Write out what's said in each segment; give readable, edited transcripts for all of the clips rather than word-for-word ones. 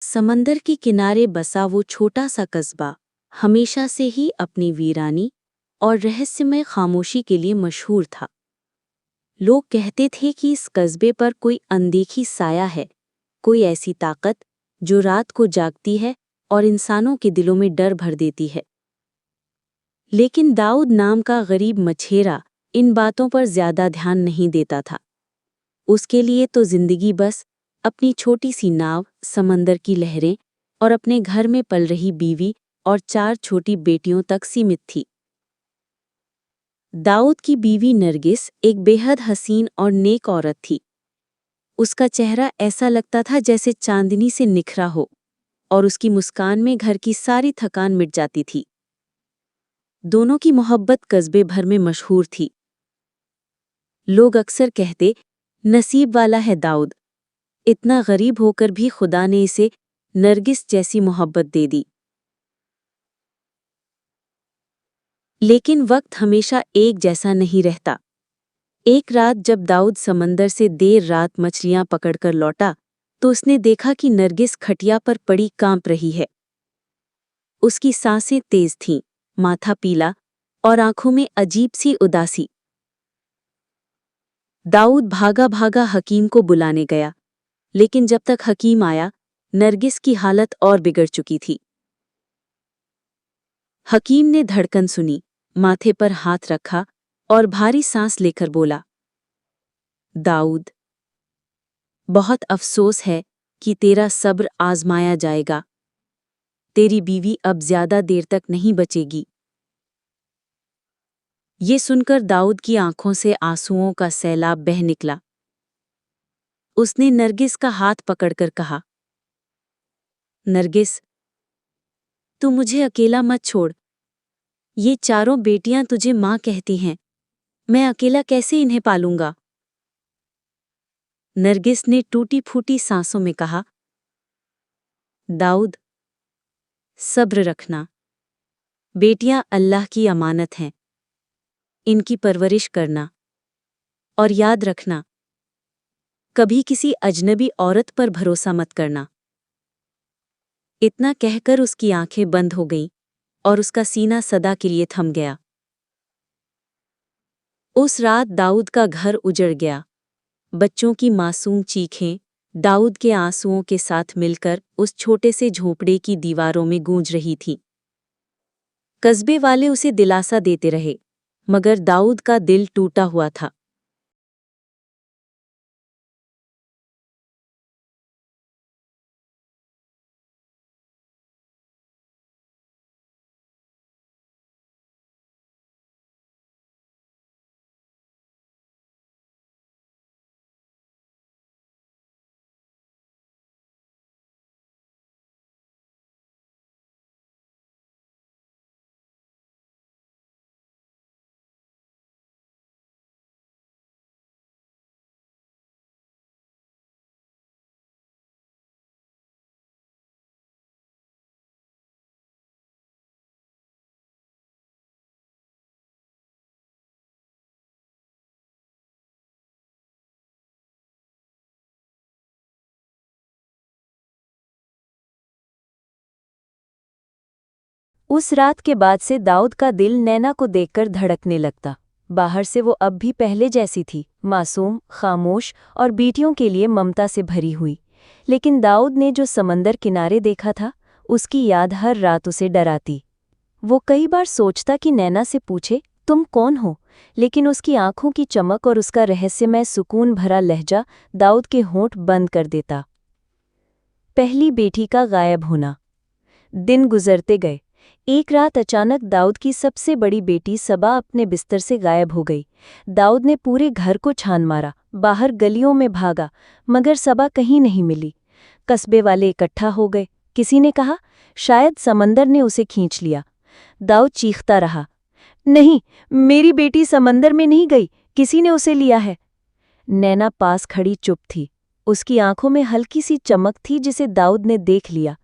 समंदर के किनारे बसा वो छोटा सा कस्बा हमेशा से ही अपनी वीरानी और रहस्यमय खामोशी के लिए मशहूर था। लोग कहते थे कि इस कस्बे पर कोई अनदेखी साया है, कोई ऐसी ताकत जो रात को जागती है और इंसानों के दिलों में डर भर देती है। लेकिन दाऊद नाम का गरीब मछेरा इन बातों पर ज्यादा ध्यान नहीं देता था। उसके लिए तो जिंदगी बस अपनी छोटी सी नाव, समंदर की लहरें और अपने घर में पल रही बीवी और 4 छोटी बेटियों तक सीमित थी। दाऊद की बीवी नरगिस एक बेहद हसीन और नेक औरत थी। उसका चेहरा ऐसा लगता था जैसे चांदनी से निखरा हो और उसकी मुस्कान में घर की सारी थकान मिट जाती थी। दोनों की मोहब्बत कस्बे भर में मशहूर थी। लोग अक्सर कहते, नसीब वाला है दाऊद, इतना गरीब होकर भी खुदा ने इसे नरगिस जैसी मोहब्बत दे दी। लेकिन वक्त हमेशा एक जैसा नहीं रहता। एक रात जब दाऊद समंदर से देर रात मछलियां पकड़कर लौटा, तो उसने देखा कि नरगिस खटिया पर पड़ी कांप रही है। उसकी सांसें तेज थीं, माथा पीला और आंखों में अजीब सी उदासी। दाऊद भागा भागा हकीम को बुलाने गया, लेकिन जब तक हकीम आया, नरगिस की हालत और बिगड़ चुकी थी। हकीम ने धड़कन सुनी, माथे पर हाथ रखा और भारी सांस लेकर बोला, दाऊद, बहुत अफसोस है कि तेरा सब्र आजमाया जाएगा। तेरी बीवी अब ज्यादा देर तक नहीं बचेगी। ये सुनकर दाऊद की आंखों से आंसुओं का सैलाब बह निकला। उसने नरगिस का हाथ पकड़कर कहा, नरगिस, तू मुझे अकेला मत छोड़। ये 4 बेटियां तुझे माँ कहती हैं। मैं अकेला कैसे इन्हें पालूंगा? नरगिस ने टूटी फूटी सांसों में कहा, दाऊद, सब्र रखना। बेटियां अल्लाह की अमानत हैं। इनकी परवरिश करना। और याद रखना, कभी किसी अजनबी औरत पर भरोसा मत करना। इतना कहकर उसकी आंखें बंद हो गईं और उसका सीना सदा के लिए थम गया। उस रात दाऊद का घर उजड़ गया। बच्चों की मासूम चीखें दाऊद के आंसुओं के साथ मिलकर उस छोटे से झोंपड़े की दीवारों में गूंज रही थीं। कस्बे वाले उसे दिलासा देते रहे, मगर दाऊद का दिल टूटा हुआ था। उस रात के बाद से दाऊद का दिल नैना को देखकर धड़कने लगता। बाहर से वो अब भी पहले जैसी थी, मासूम, खामोश और बेटियों के लिए ममता से भरी हुई। लेकिन दाऊद ने जो समंदर किनारे देखा था, उसकी याद हर रात उसे डराती। वो कई बार सोचता कि नैना से पूछे, तुम कौन हो? लेकिन उसकी आंखों की चमक और उसका रहस्यमय सुकून भरा लहजा दाऊद के होंठ बंद कर देता। पहली बेटी का गायब होना। दिन गुजरते गए। एक रात अचानक दाऊद की सबसे बड़ी बेटी सबा अपने बिस्तर से गायब हो गई। दाऊद ने पूरे घर को छान मारा, बाहर गलियों में भागा, मगर सबा कहीं नहीं मिली। कस्बे वाले इकट्ठा हो गए। किसी ने कहा, शायद समंदर ने उसे खींच लिया। दाऊद चीखता रहा, नहीं, मेरी बेटी समंदर में नहीं गई, किसी ने उसे लिया है। नैना पास खड़ी चुप थी। उसकी आंखों में हल्की सी चमक थी जिसे दाऊद ने देख लिया।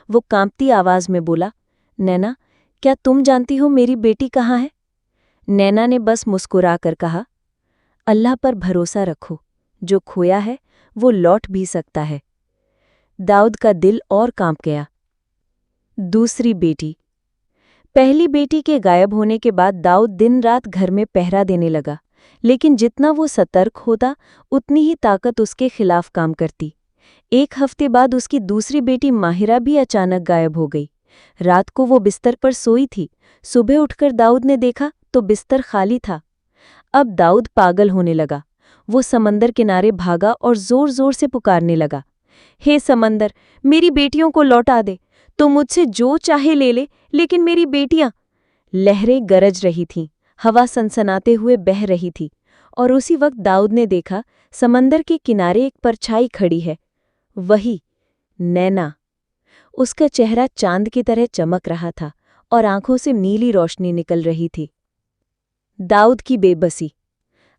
वो कांपती आवाज में बोला, नैना, क्या तुम जानती हो मेरी बेटी कहाँ है? नैना ने बस मुस्कुराकर कहा, अल्लाह पर भरोसा रखो, जो खोया है वो लौट भी सकता है। दाऊद का दिल और कांप गया। दूसरी बेटी। पहली बेटी के गायब होने के बाद दाऊद दिन रात घर में पहरा देने लगा, लेकिन जितना वो सतर्क होता उतनी ही ताकत उसके खिलाफ काम करती। एक हफ्ते बाद उसकी दूसरी बेटी माहिरा भी अचानक गायब हो गई। रात को वो बिस्तर पर सोई थी। सुबह उठकर दाऊद ने देखा तो बिस्तर खाली था। अब दाऊद पागल होने लगा। वो समंदर किनारे भागा और जोर जोर से पुकारने लगा, हे समंदर, मेरी बेटियों को लौटा दे। तो मुझसे जो चाहे ले ले, लेकिन मेरी बेटियां। लहरें गरज रही थीं, हवा सनसनाते हुए बह रही थी, और उसी वक्त दाऊद ने देखा समंदर के किनारे एक परछाई खड़ी है। वही नैना। उसका चेहरा चांद की तरह चमक रहा था और आंखों से नीली रोशनी निकल रही थी। दाऊद की बेबसी।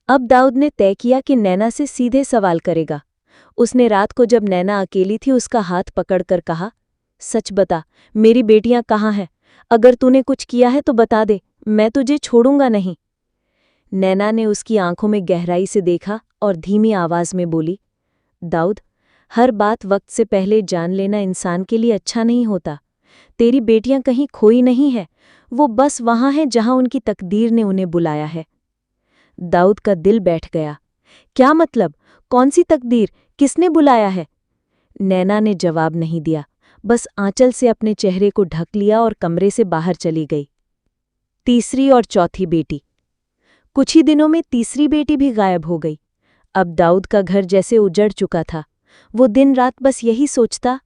अब दाऊद ने तय किया कि नैना से सीधे सवाल करेगा। उसने रात को जब नैना अकेली थी उसका हाथ पकड़कर कहा, सच बता, मेरी बेटियां कहाँ हैं? अगर तूने कुछ किया है तो बता दे, मैं तुझे छोड़ूंगा नहीं। नैना ने उसकी आंखों में गहराई से देखा और धीमी आवाज में बोली, दाऊद, हर बात वक्त से पहले जान लेना इंसान के लिए अच्छा नहीं होता। तेरी बेटियां कहीं खोई नहीं है, वो बस वहां हैं जहां उनकी तकदीर ने उन्हें बुलाया है। दाऊद का दिल बैठ गया। क्या मतलब? कौन सी तकदीर? किसने बुलाया है? नैना ने जवाब नहीं दिया, बस आंचल से अपने चेहरे को ढक लिया और कमरे से बाहर चली गई। तीसरी और चौथी बेटी। कुछ ही दिनों में तीसरी बेटी भी गायब हो गई। अब दाऊद का घर जैसे उजड़ चुका था। वो दिन रात बस यही सोचता,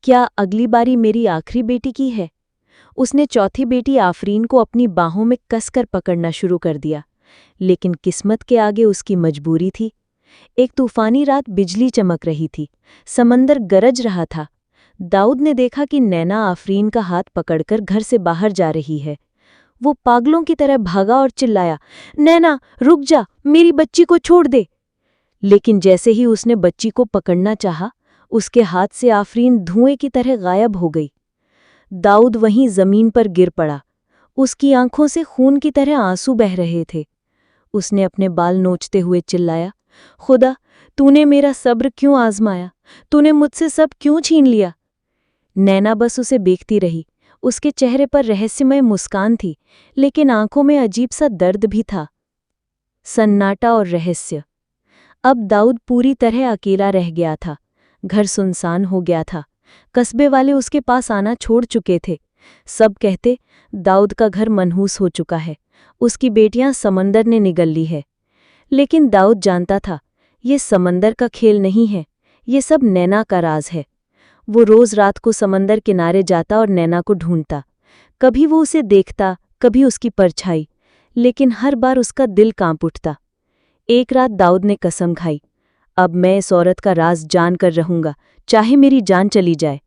क्या अगली बारी मेरी आखिरी बेटी की है? उसने चौथी बेटी आफरीन को अपनी बाहों में कसकर पकड़ना शुरू कर दिया, लेकिन किस्मत के आगे उसकी मजबूरी थी। एक तूफानी रात बिजली चमक रही थी, समंदर गरज रहा था। दाऊद ने देखा कि नैना आफरीन का हाथ पकड़कर घर से बाहर जा रही है। वो पागलों की तरह भागा और चिल्लाया, नैना, रुक जा, मेरी बच्ची को छोड़ दे। लेकिन जैसे ही उसने बच्ची को पकड़ना चाहा, उसके हाथ से आफरीन धुएं की तरह गायब हो गई। दाऊद वहीं जमीन पर गिर पड़ा। उसकी आंखों से खून की तरह आंसू बह रहे थे। उसने अपने बाल नोचते हुए चिल्लाया, खुदा, तूने मेरा सब्र क्यों आजमाया? तूने मुझसे सब क्यों छीन लिया? नैना बस उसे देखती रही। उसके चेहरे पर रहस्यमय मुस्कान थी, लेकिन आंखों में अजीब सा दर्द भी था। सन्नाटा और रहस्य। अब दाऊद पूरी तरह अकेला रह गया था। घर सुनसान हो गया था। कस्बे वाले उसके पास आना छोड़ चुके थे। सब कहते, दाऊद का घर मनहूस हो चुका है, उसकी बेटियां समंदर ने निगल ली है। लेकिन दाऊद जानता था, ये समंदर का खेल नहीं है, ये सब नैना का राज है। वो रोज रात को समंदर किनारे जाता और नैना को ढूंढता। कभी वो उसे देखता, कभी उसकी परछाई, लेकिन हर बार उसका दिल कांप उठता। एक रात दाऊद ने कसम खाई, अब मैं इस औरत का राज जान कर रहूंगा, चाहे मेरी जान चली जाए।